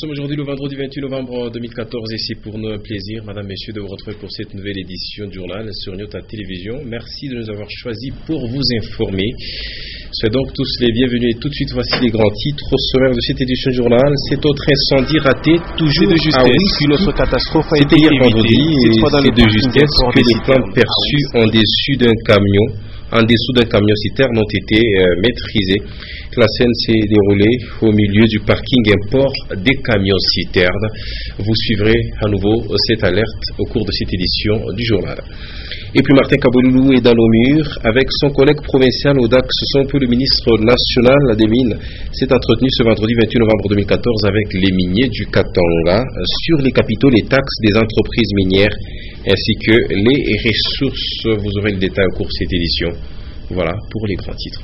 sommes aujourd'hui le vendredi 28 novembre 2014 et c'est pour nous un plaisir, madame, messieurs, de vous retrouver pour cette nouvelle édition du journal sur Nyota Télévision. Merci de nous avoir choisis pour vous informer. Soyez donc tous les bienvenus et tout de suite voici les grands titres au sommaire de cette édition du journal. Cet autre incendie raté, toujours de justesse, une autre catastrophe a été hier évitée. vendredi et c'est de justesse que les flammes perçues en dessous d'un camion citerne ont été maîtrisées. La scène s'est déroulée au milieu du parking import des camions citernes. Vous suivrez à nouveau cette alerte au cours de cette édition du journal. Et puis Martin Kabouloulou est dans nos murs avec son collègue provincial Odak Sosompo, le ministre national des Mines, s'est entretenu ce vendredi 28 novembre 2014 avec les miniers du Katanga sur les capitaux, les taxes des entreprises minières ainsi que les ressources. Vous aurez le détail au cours de cette édition. Voilà pour les grands titres.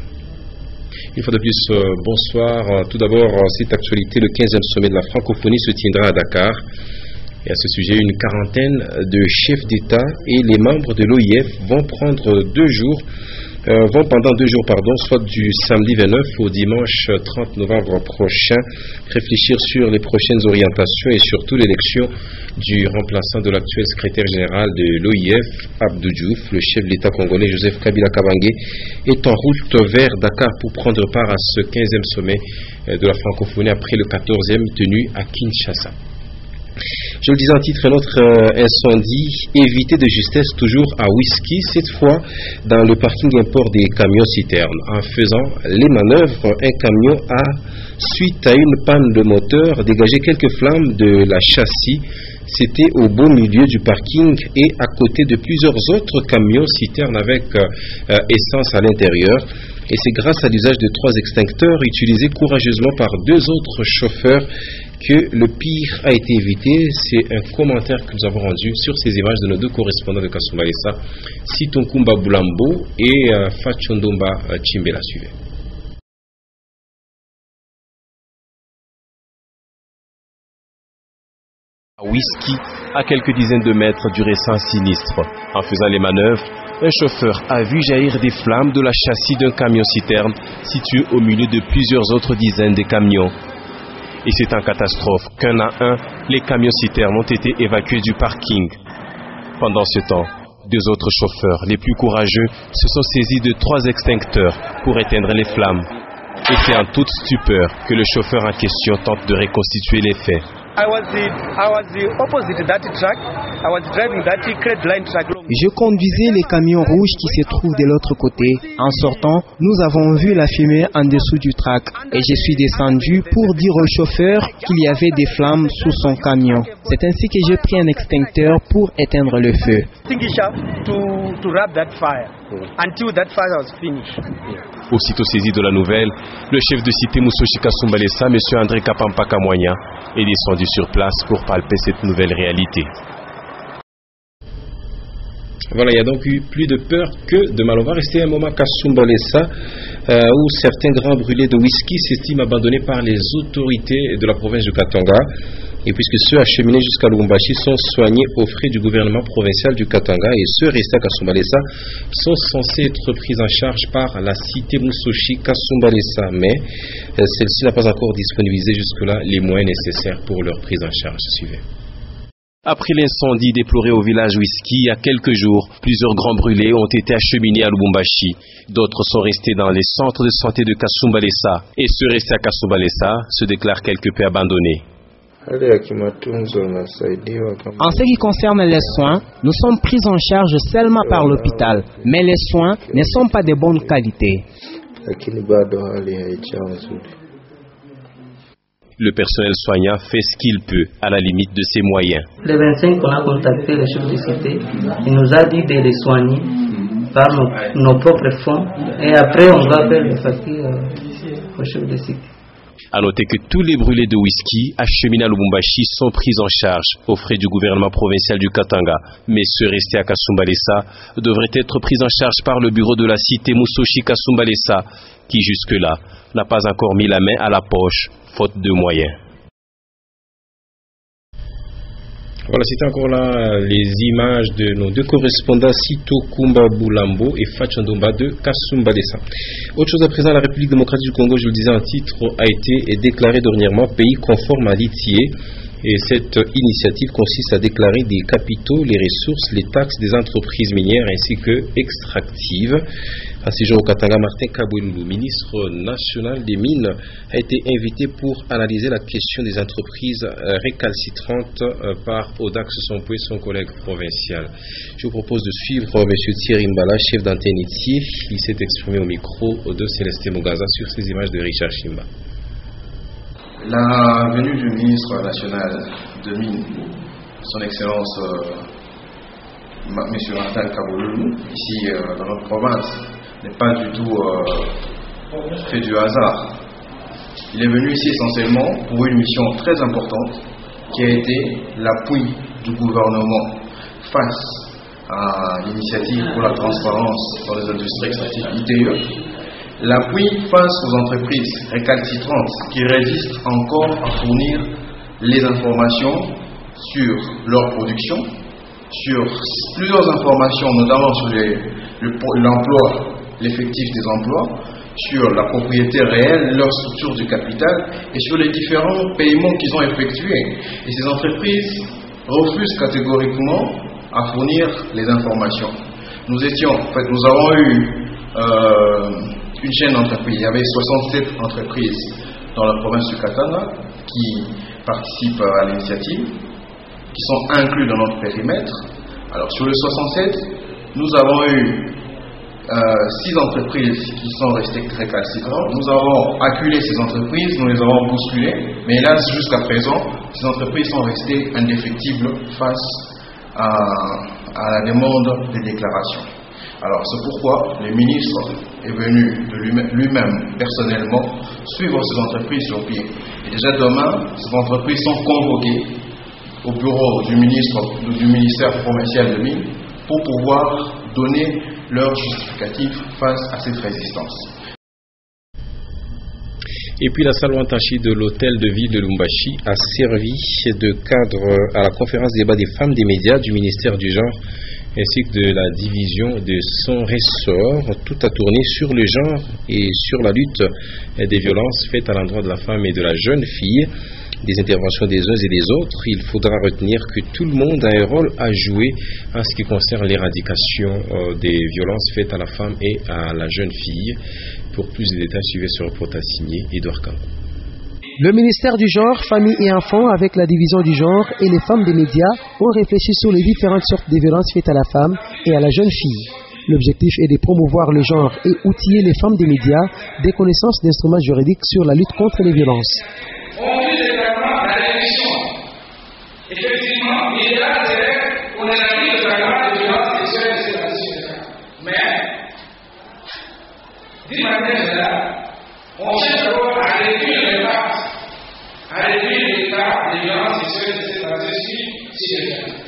Une fois de plus, bonsoir. Tout d'abord, cette actualité, le 15e sommet de la francophonie se tiendra à Dakar. Et à ce sujet, une quarantaine de chefs d'État et les membres de l'OIF vont pendant 2 jours, soit du samedi 29 au dimanche 30 novembre prochain, réfléchir sur les prochaines orientations et surtout l'élection du remplaçant de l'actuel secrétaire général de l'OIF, Abdou Diouf. Le chef de l'État congolais, Joseph Kabila Kabange, est en route vers Dakar pour prendre part à ce 15e sommet de la francophonie après le 14e tenu à Kinshasa. Je le disais en titre, un autre incendie évité de justesse toujours à Whisky, cette fois dans le parking import des camions citernes. En faisant les manœuvres, un camion a, suite à une panne de moteur, dégagé quelques flammes de la châssis. C'était au beau milieu du parking et à côté de plusieurs autres camions citernes avec essence à l'intérieur. Et c'est grâce à l'usage de 3 extincteurs utilisés courageusement par 2 autres chauffeurs que le pire a été évité. C'est un commentaire que nous avons rendu sur ces images de nos 2 correspondants de Kasumbalesa, Sitonkumba Boulambo et Fachondomba Chimbela. Suivez. Whisky, à quelques dizaines de mètres du récent sinistre. En faisant les manœuvres, un chauffeur a vu jaillir des flammes de la châssis d'un camion citerne situé au milieu de plusieurs autres dizaines de camions. Et c'est en catastrophe qu'un à un, les camions citernes ont été évacués du parking. Pendant ce temps, 2 autres chauffeurs, les plus courageux, se sont saisis de 3 extincteurs pour éteindre les flammes. Et c'est en toute stupeur que le chauffeur en question tente de reconstituer les faits. Je conduisais les camions rouges qui se trouvent de l'autre côté. En sortant, nous avons vu la fumée en dessous du track et je suis descendu pour dire au chauffeur qu'il y avait des flammes sous son camion. C'est ainsi que j'ai pris un extincteur pour éteindre le feu. Aussitôt saisi de la nouvelle, le chef de cité Moussochi Kasumbalesa, M. André Kapampa Kamwanya, est descendu sur place pour palper cette nouvelle réalité. Voilà, il y a donc eu plus de peur que de mal. On va rester un moment à Kasumbalesa, où certains grands brûlés de whisky s'estiment abandonnés par les autorités de la province du Katanga. Et puisque ceux acheminés jusqu'à Lubumbashi sont soignés aux frais du gouvernement provincial du Katanga et ceux restés à Kasumbalesa sont censés être pris en charge par la cité Moussochi Kasumbalesa. Mais celle-ci n'a pas encore disponibilisé jusque-là les moyens nécessaires pour leur prise en charge. Suivez. Après l'incendie déploré au village Whisky, il y a quelques jours, plusieurs grands brûlés ont été acheminés à Lubumbashi. D'autres sont restés dans les centres de santé de Kasumbalesa. Et ceux restés à Kasumbalesa se déclarent quelque peu abandonnés. En ce qui concerne les soins, nous sommes pris en charge seulement par l'hôpital, mais les soins ne sont pas de bonne qualité. Le personnel soignant fait ce qu'il peut, à la limite de ses moyens. Le 25, on a contacté le chef de cité. Il nous a dit de les soigner par nos propres fonds. Et après, on va faire les factures au chef de cité. A noter que tous les brûlés de whisky acheminés à Lubumbashi sont pris en charge aux frais du gouvernement provincial du Katanga. Mais ceux restés à Kasumbalesa devraient être pris en charge par le bureau de la cité Moussochi Kasumbalesa, qui jusque-là n'a pas encore mis la main à la poche, faute de moyens. Voilà, c'était encore là les images de nos deux correspondants, Sito Kumba Boulambo et Fachandomba de Kasumba Dessa. Autre chose à présent, la République démocratique du Congo, je le disais en titre, a été déclarée dernièrement pays conforme à l'ITIE. Et cette initiative consiste à déclarer des capitaux, les ressources, les taxes des entreprises minières ainsi que extractives. À ce jour au Katanga, Martin Kabouloulou, ministre national des Mines, a été invité pour analyser la question des entreprises récalcitrantes par Odax Sompoué, son collègue provincial. Je vous propose de suivre M. Thierry Mbala, chef d'antenne ITIE. Il s'est exprimé au micro de Célestin Mugaza sur ces images de Richard Chimba. La venue du ministre national de Mines, son Excellence M. Martin Kabouloulou, ici dans notre province, n'est pas du tout fait du hasard. Il est venu ici essentiellement pour une mission très importante qui a été l'appui du gouvernement face à l'initiative pour la transparence dans les industries extractives ITE. L'appui face aux entreprises récalcitrantes qui résistent encore à fournir les informations sur leur production, sur plusieurs informations, notamment sur l'emploi, l'effectif des emplois, sur la propriété réelle, leur structure du capital et sur les différents paiements qu'ils ont effectués. Et ces entreprises refusent catégoriquement à fournir les informations. Nous avons eu une chaîne d'entreprises. Il y avait 67 entreprises dans la province du Katanga qui participent à l'initiative, qui sont inclus dans notre périmètre. Alors sur les 67, nous avons eu 6 entreprises qui sont restées récalcitrantes. Nous avons acculé ces entreprises, nous les avons bousculées, mais hélas, jusqu'à présent, ces entreprises sont restées indéfectibles face à la demande des déclarations. Alors c'est pourquoi le ministre est venu de lui-même personnellement suivre ces entreprises sur pied. Et déjà demain, ces entreprises sont convoquées au bureau du ministère provincial de Mines pour pouvoir donner leur justificatif face à cette résistance. Et puis la salle Wantachi de l'hôtel de ville de Lumbashi a servi de cadre à la conférence débat des femmes des médias du ministère du genre ainsi que de la division de son ressort. Tout a tourné sur le genre et sur la lutte des violences faites à l'endroit de la femme et de la jeune fille. Des interventions des uns et des autres, il faudra retenir que tout le monde a un rôle à jouer en ce qui concerne l'éradication des violences faites à la femme et à la jeune fille. Pour plus de détails, suivez ce reportage signé Edouard Camp. Le ministère du genre, famille et enfants, avec la division du genre et les femmes des médias, ont réfléchi sur les différentes sortes de violences faites à la femme et à la jeune fille. L'objectif est de promouvoir le genre et outiller les femmes des médias des connaissances d'instruments juridiques sur la lutte contre les violences. Effectivement, il est là, on a pris le traitement de violence sexuelle et sexuelle. Mais, d'une manière générale, on cherche d'abord à réduire les cas de violence sexuelle et sexuelle chez les femmes.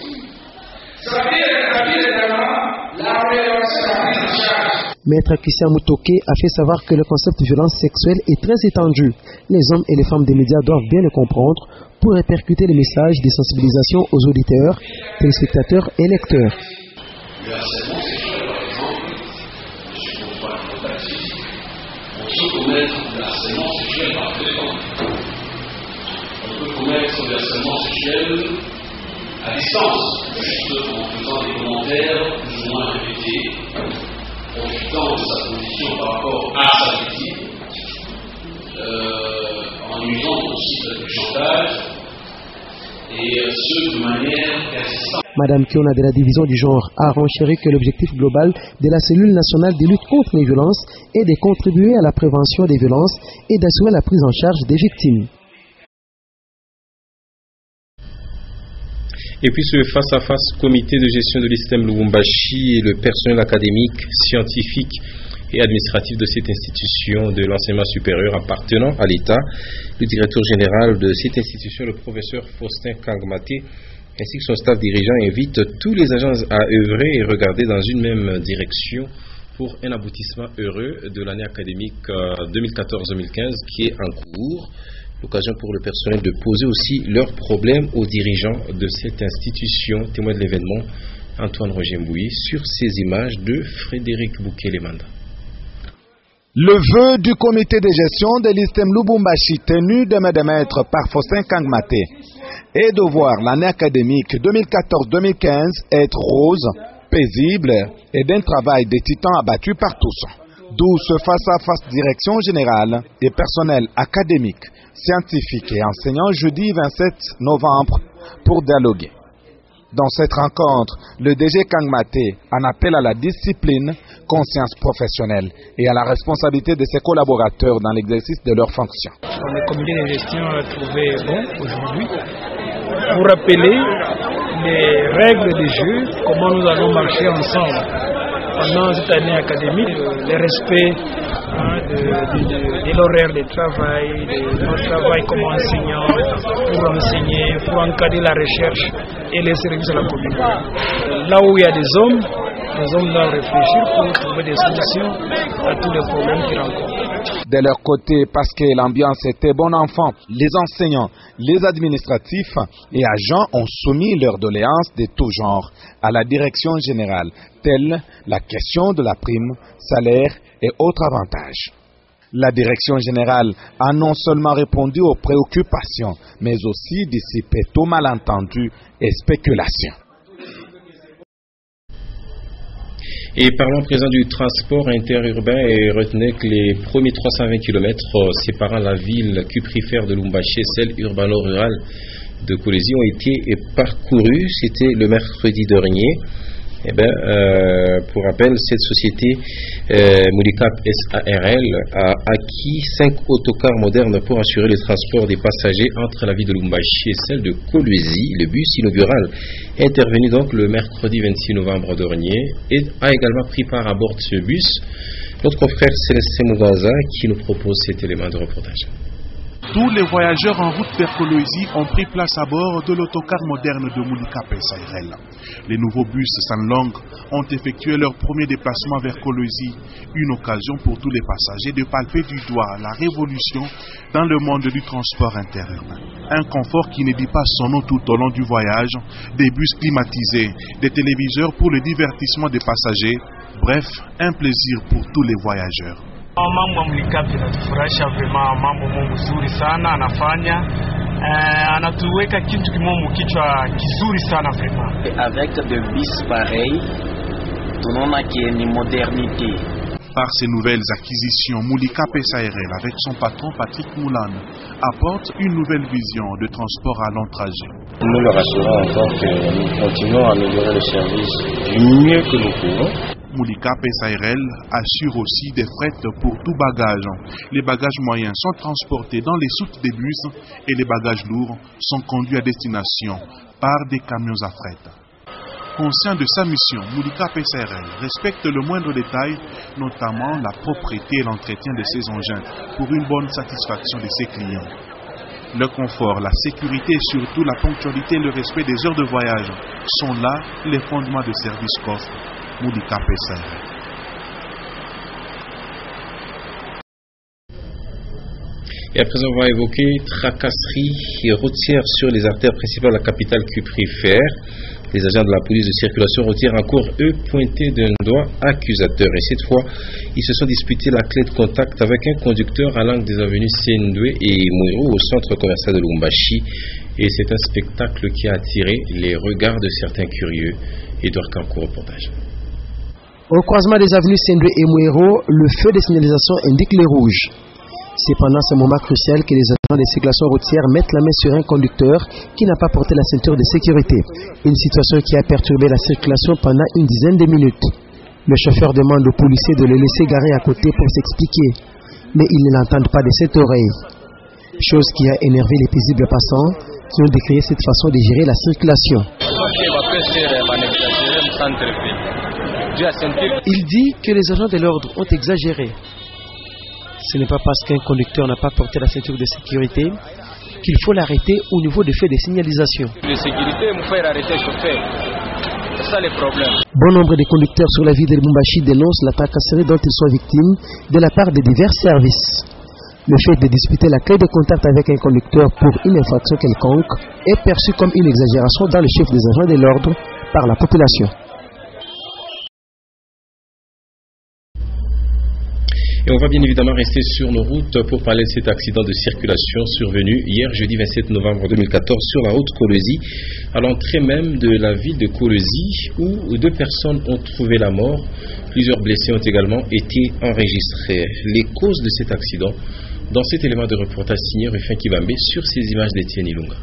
Ça veut dire établir également l'amélioration de la prise en charge. Maître Christian Mutoke a fait savoir que le concept de violence sexuelle est très étendu. Les hommes et les femmes des médias doivent bien le comprendre pour répercuter les messages de sensibilisation aux auditeurs, téléspectateurs et lecteurs. Le harcèlement sexuel, par exemple, je ne comprends pas le taxi, on peut commettre le harcèlement sexuel par téléphone. On peut commettre le harcèlement sexuel à distance, juste en faisant des commentaires plus ou moins répétés, profitant de sa position par rapport à sa victime, en usant aussi du chantage, et ce de manière persistante. Madame Kiona de la division du genre a renchéri que l'objectif global de la cellule nationale de lutte contre les violences est de contribuer à la prévention des violences et d'assurer la prise en charge des victimes. Et puis ce face-à-face comité de gestion de l'ISTEM Lubumbashi et le personnel académique, scientifique et administratif de cette institution de l'enseignement supérieur appartenant à l'État, le directeur général de cette institution, le professeur Faustin Kangmaté, ainsi que son staff dirigeant, invite tous les agents à œuvrer et regarder dans une même direction pour un aboutissement heureux de l'année académique 2014-2015 qui est en cours. L'occasion pour le personnel de poser aussi leurs problèmes aux dirigeants de cette institution. Témoin de l'événement, Antoine Roger Mbouyi, sur ces images de Frédéric Bouké-Lemanda. Le vœu du comité de gestion de l'ISTEM Lubumbashi tenu demain de maître par Faustin Kangmaté est de voir l'année académique 2014-2015 être rose, paisible et d'un travail des titans abattu par tous. D'où ce face-à-face direction générale et personnel académique, scientifique et enseignant jeudi 27 novembre pour dialoguer. Dans cette rencontre, le DG Kangmaté en appelle à la discipline, conscience professionnelle et à la responsabilité de ses collaborateurs dans l'exercice de leurs fonctions. Le comité de gestion a trouvé bon aujourd'hui pour rappeler les règles du jeu, comment nous allons marcher ensemble pendant cette année académique, le respect de l'horaire de travail, de notre travail comme enseignant, pour enseigner, pour encadrer la recherche et les services à la communauté. Là où il y a des hommes doivent réfléchir pour trouver des solutions à tous les problèmes qu'ils rencontrent. De leur côté, parce que l'ambiance était bon enfant, les enseignants, les administratifs et agents ont soumis leurs doléances de tout genre à la direction générale, telle la question de la prime, salaire et autres avantages. La direction générale a non seulement répondu aux préoccupations, mais aussi dissipé tout malentendu et spéculation. Et parlons à présent du transport interurbain et retenez que les premiers 320 km séparant la ville cuprifère de Lubumbashi et celle urbano-rurale de Kolwezi ont été parcourus. C'était le mercredi dernier. Pour rappel, cette société Mulicap SARL a acquis 5 autocars modernes pour assurer le transport des passagers entre la ville de Lubumbashi et celle de Kolwezi. Le bus inaugural est intervenu donc le mercredi 26 novembre dernier et a également pris part à bord de ce bus notre confrère Célestin Mougaza qui nous propose cet élément de reportage. Tous les voyageurs en route vers Kolwezi ont pris place à bord de l'autocar moderne de Mulicap SARL. Les nouveaux bus Sanlong ont effectué leur premier déplacement vers Kolwezi, une occasion pour tous les passagers de palper du doigt la révolution dans le monde du transport interurbain. Un confort qui ne dit pas son nom tout au long du voyage, des bus climatisés, des téléviseurs pour le divertissement des passagers, bref, un plaisir pour tous les voyageurs. Mambo Mulicap inatufurahisha vema, mambo mzuri sana anafanya, anatuweka kitu kimomo kichwa kizuri sana vraiment. Avec des bus pareils, tunaona qu'il y a une modernité. Par ces nouvelles acquisitions, Mulicap SARL avec son patron Patrick Moulan apporte une nouvelle vision de transport à long trajet. Nous leur assurons encore que nous continuons à améliorer le service du mieux que nous pouvons. Mulicap SARL assure aussi des frettes pour tout bagage. Les bagages moyens sont transportés dans les soutes des bus et les bagages lourds sont conduits à destination par des camions à fret. Conscient de sa mission, Mulicap SARL respecte le moindre détail, notamment la propreté et l'entretien de ses engins pour une bonne satisfaction de ses clients. Le confort, la sécurité et surtout la ponctualité et le respect des heures de voyage sont là les fondements de service qu'offre Mulicap SARL. Et à présent, on va évoquer tracasserie routière sur les artères principales de la capitale cuprifère. Les agents de la police de circulation routière encore, eux, pointés d'un doigt accusateur. Et cette fois, ils se sont disputés la clé de contact avec un conducteur à l'angle des avenues Sendwe et Mouiro au centre commercial de Lubumbashi. Et c'est un spectacle qui a attiré les regards de certains curieux. Edouard Kanko, reportage. Au croisement des avenues Sendwe et Mouiro, le feu de signalisation indique les rouges. C'est pendant ce moment crucial que les agents de circulation routière mettent la main sur un conducteur qui n'a pas porté la ceinture de sécurité. Une situation qui a perturbé la circulation pendant une dizaine de minutes. Le chauffeur demande aux policiers de le laisser garer à côté pour s'expliquer. Mais ils ne l'entendent pas de cette oreille. Chose qui a énervé les paisibles passants qui ont décrié cette façon de gérer la circulation. Il dit que les agents de l'ordre ont exagéré. Ce n'est pas parce qu'un conducteur n'a pas porté la ceinture de sécurité qu'il faut l'arrêter au niveau des feux de signalisation. Bon nombre de conducteurs sur la ville de Lubumbashi dénoncent la tracasserie dont ils sont victimes de la part de divers services. Le fait de disputer la clé de contact avec un conducteur pour une infraction quelconque est perçu comme une exagération dans le chef des agents de l'ordre par la population. Et on va bien évidemment rester sur nos routes pour parler de cet accident de circulation survenu hier jeudi 27 novembre 2014 sur la route Kolwezi, à l'entrée même de la ville de Kolwezi, où 2 personnes ont trouvé la mort. Plusieurs blessés ont également été enregistrés. Les causes de cet accident, dans cet élément de reportage signé Rufin Kibambe sur ces images d'Etienne Ilunga.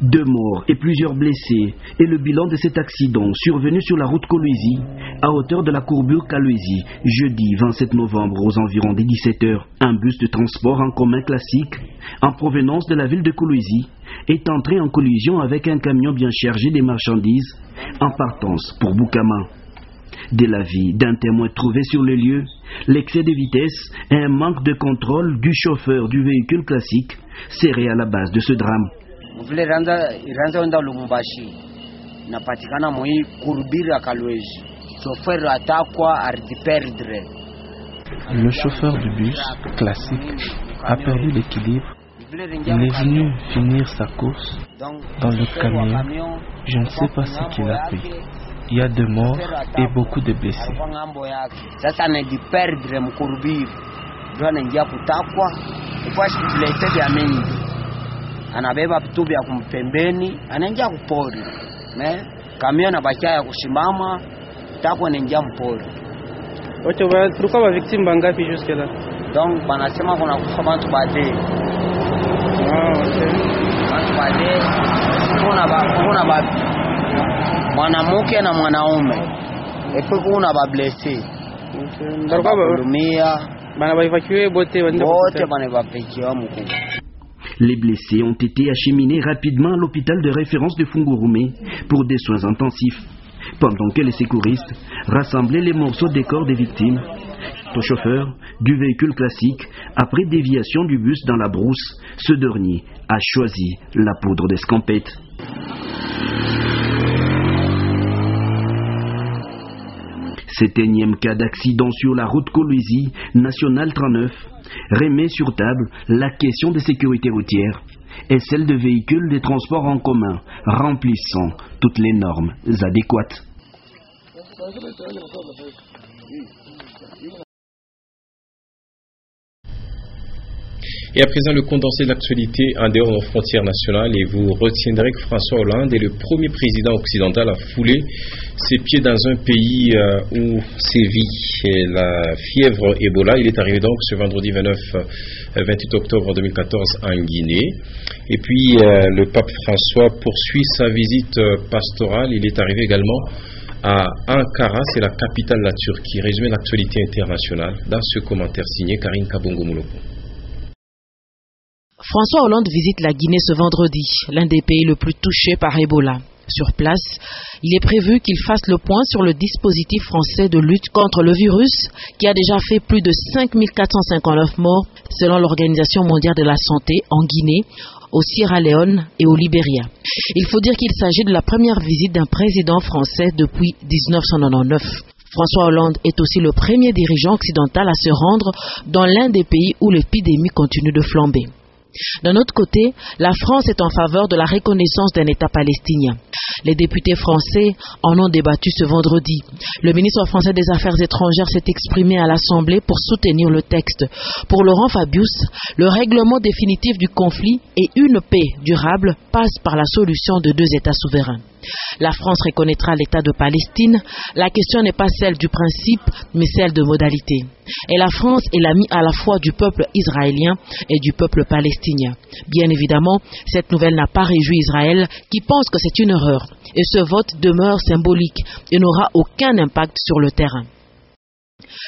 2 morts et plusieurs blessés est le bilan de cet accident survenu sur la route Kolwezi à hauteur de la courbure Kolwezi jeudi 27 novembre aux environs des 17h. Un bus de transport en commun classique en provenance de la ville de Kolwezi est entré en collision avec un camion bien chargé des marchandises en partance pour Boukama. De l'avis d'un témoin trouvé sur le lieu, l'excès de vitesse et un manque de contrôle du chauffeur du véhicule classique seraient à la base de ce drame. Vile iranza Lubumbashi inapatikana moi kurubiri ya Kolwezi. Chauffeur atakwa ardiperdre. Le chauffeur du bus classique a perdu l'équilibre. Il est venu finir sa course dans le camion. Je ne sais pas ce qu'il a pris. Il y a 2 morts et beaucoup de blessés. Sasa anadiperdre mkurubiri. Ndio anaingia kutakwa. Ufashi blessé vya mengi. Anabeba vitu vya kumpembeni, anaingia kupori. Kamio na bakia ya kusimama, tako anaingia mpori. Ocho ba tulikuwa ba victime bangapi jusque là? Donc banasema kuna kufa bantu bade. Okay. Bantu bade. Kuna ba mwanamke na mwanaume. Epo kuna ba blessé. Okay. Ndalikuwa ba lumia. Bana ba evacuer bote bana ba pekiwa muku. Les blessés ont été acheminés rapidement à l'hôpital de référence de Fungurume pour des soins intensifs, pendant que les secouristes rassemblaient les morceaux des corps des victimes. Le chauffeur du véhicule classique, après déviation du bus dans la brousse, ce dernier a choisi la poudre d'escampette. Cet énième cas d'accident sur la route Kolwezi, nationale 39, remet sur table la question de sécurité routière et celle de véhicules de transport en commun remplissant toutes les normes adéquates. Et à présent, le condensé de l'actualité en dehors de nos frontières nationales, et vous retiendrez que François Hollande est le premier président occidental à fouler ses pieds dans un pays où sévit la fièvre Ebola. Il est arrivé donc ce vendredi 28 octobre 2014 en Guinée. Et puis, le pape François poursuit sa visite pastorale. Il est arrivé également à Ankara, c'est la capitale de la Turquie. Résumé l'actualité internationale dans ce commentaire signé Karine Kabongo-Mouloko. François Hollande visite la Guinée ce vendredi, l'un des pays le plus touchés par Ebola. Sur place, il est prévu qu'il fasse le point sur le dispositif français de lutte contre le virus qui a déjà fait plus de 5459 morts selon l'Organisation mondiale de la santé en Guinée, au Sierra Leone et au Libéria. Il faut dire qu'il s'agit de la première visite d'un président français depuis 1999. François Hollande est aussi le premier dirigeant occidental à se rendre dans l'un des pays où l'épidémie continue de flamber. D'un autre côté, la France est en faveur de la reconnaissance d'un État palestinien. Les députés français en ont débattu ce vendredi. Le ministre français des Affaires étrangères s'est exprimé à l'Assemblée pour soutenir le texte. Pour Laurent Fabius, le règlement définitif du conflit et une paix durable passe par la solution de 2 États souverains. La France reconnaîtra l'État de Palestine. La question n'est pas celle du principe, mais celle de modalité. Et la France est l'amie à la fois du peuple israélien et du peuple palestinien. Bien évidemment, cette nouvelle n'a pas réjoui Israël, qui pense que c'est une erreur. Et ce vote demeure symbolique et n'aura aucun impact sur le terrain.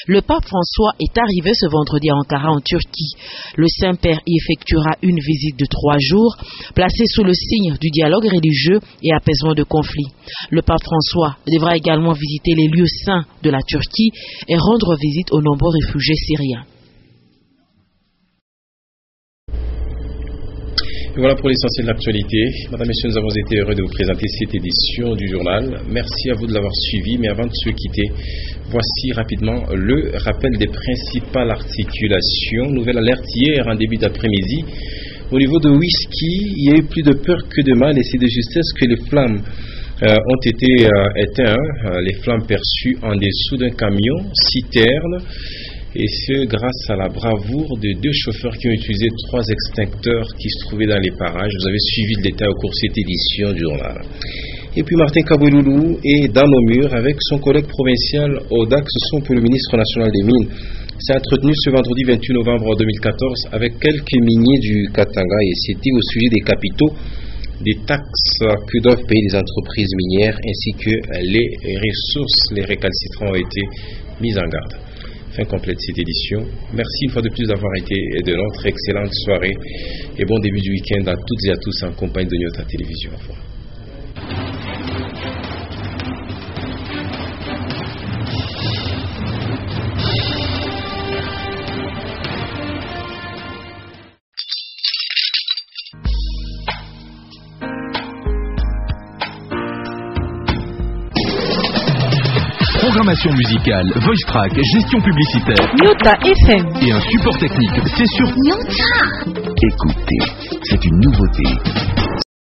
Le pape François est arrivé ce vendredi à Ankara en Turquie. Le Saint-Père y effectuera une visite de 3 jours, placée sous le signe du dialogue religieux et apaisement de conflits. Le pape François devra également visiter les lieux saints de la Turquie et rendre visite aux nombreux réfugiés syriens. Et voilà pour l'essentiel de l'actualité. Madame, Messieurs, nous avons été heureux de vous présenter cette édition du journal. Merci à vous de l'avoir suivi, mais avant de se quitter, voici rapidement le rappel des principales articulations. Nouvelle alerte hier en début d'après-midi. Au niveau de Whisky, il y a eu plus de peur que de mal et c'est de justesse que les flammes ont été éteintes. Les flammes perçues en dessous d'un camion citerne. Et ce, grâce à la bravoure de 2 chauffeurs qui ont utilisé 3 extincteurs qui se trouvaient dans les parages. Vous avez suivi le détail au cours de cette édition du journal. Et puis Martin Kabouloulou est dans nos murs avec son collègue provincial Odak Sosson pour le ministre national des Mines. s'est entretenu ce vendredi 28 novembre 2014 avec quelques miniers du Katanga et c'était au sujet des capitaux, des taxes que doivent payer les entreprises minières ainsi que les ressources, les récalcitrants ont été mis en garde. Fin complète cette édition. Merci une fois de plus d'avoir été de notre excellente soirée et bon début du week-end à toutes et à tous en compagnie de Nyota Télévision. Au revoir. Programmation musicale, voice track, gestion publicitaire. Nyota FM. Et un support technique, c'est sur Nyota. Écoutez, c'est une nouveauté.